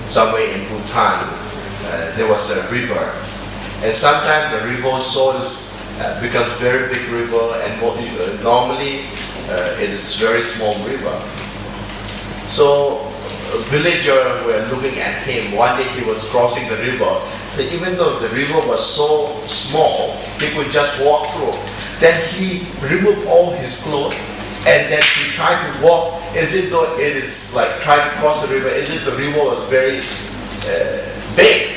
somewhere in Bhutan, there was a river. And sometimes the river soils becomes very big river, and normally it is very small river. So villagers were looking at him. One day he was crossing the river. Even though the river was so small, he could just walk through. Then he removed all his clothes, and then he tried to walk as if though it is like trying to cross the river, as if the river was very big.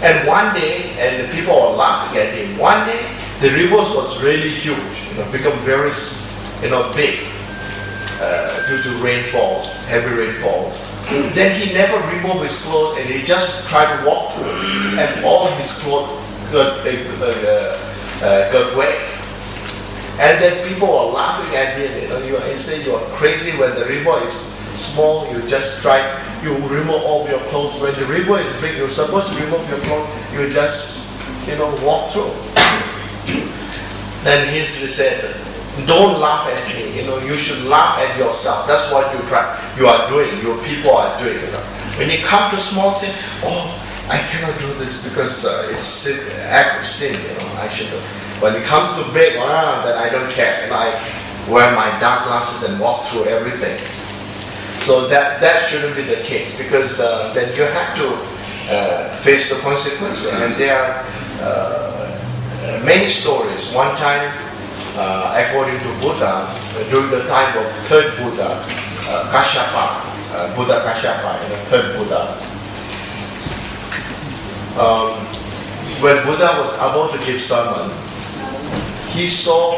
And one day, and the people were laughing at him. One day, the river was really huge, become very, big due to rainfalls, heavy rainfalls. Then he never removed his clothes, and he just tried to walk through, and all his clothes got wet. And then people were laughing at him. You say you are crazy when the river is small. You just you remove all your clothes. When the river is big, you're supposed to remove your clothes. You just, walk through. Then he said, "Don't laugh at me. You should laugh at yourself. That's what you are doing. Your people are doing. When you come to small sin, I cannot do this because it's act of sin. I should do. When it comes to big, then I don't care. I wear my dark glasses and walk through everything." So that shouldn't be the case, because then you have to face the consequences. And there are many stories. One time, according to Buddha, during the time of third Buddha, Kashyapa, Buddha Kashyapa, third Buddha, when Buddha was about to give sermon, he saw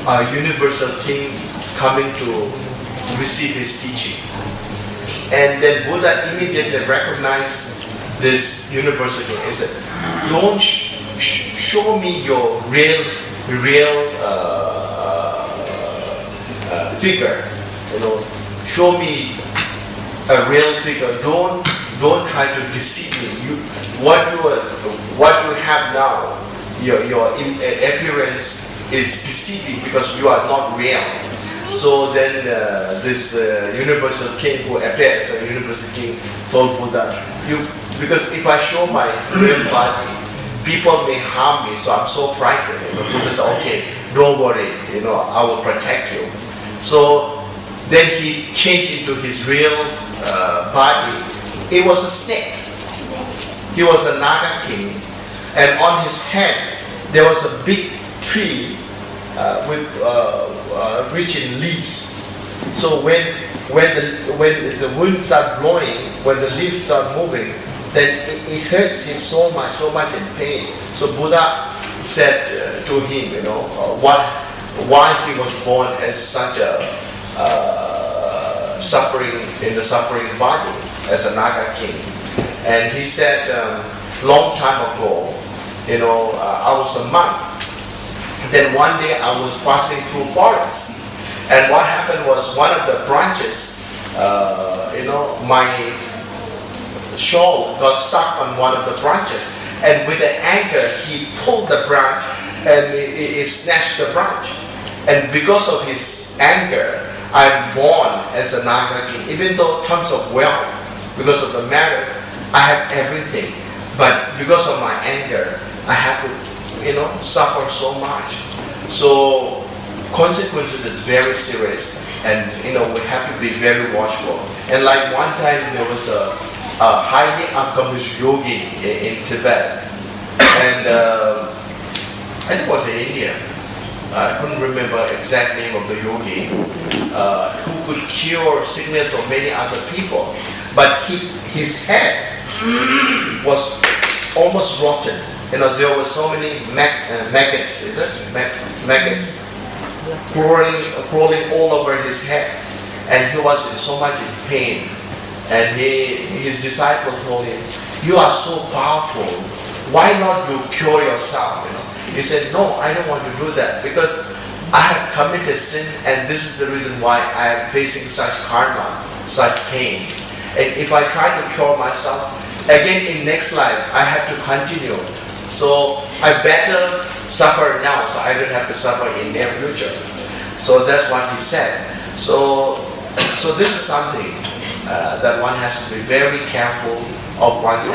a universal king coming to receive his teaching. And then Buddha immediately recognized this universal king. He said, "Don't show me your real figure. Show me a real figure. Don't try to deceive me. What you have now, your appearance is deceiving because you are not real." So then this universal king who appeared as a universal king told Buddha, because if I show my real body, people may harm me, so I'm so frightened. Buddha said, "Okay, don't worry, I will protect you." So then he changed into his real body. It was a snake. He was a Naga king, and on his head there was a big tree with rich in leaves. So when the wind starts blowing, when the leaves start moving, then it hurts him so much in pain. So Buddha said to him, why he was born as such a suffering body, as a Naga king. And he said, long time ago, I was a monk. Then one day I was passing through forest, and what happened was one of the branches, my shawl got stuck on one of the branches, and with an anchor he pulled the branch and it snatched the branch. And because of his anger, I'm born as a Naga king. Even though in terms of wealth, because of the marriage, I have everything, but because of my anger, I have to suffer so much. So consequences is very serious, and we have to be very watchful. And like one time there was a highly accomplished yogi in Tibet, and I think it was in India. I couldn't remember exact name of the yogi who could cure sickness of many other people, but his head was almost rotten. There were so many maggots, maggots crawling all over his head, and he was in so much in pain. And his disciple told him, "You are so powerful. Why not you cure yourself?" He said, "No, I don't want to do that because I have committed sin, and this is the reason why I am facing such karma, such pain. And if I try to cure myself, again in next life I have to continue. So I better suffer now, so I don't have to suffer in near future." So that's what he said. So this is something. that one has to be very careful of one's action.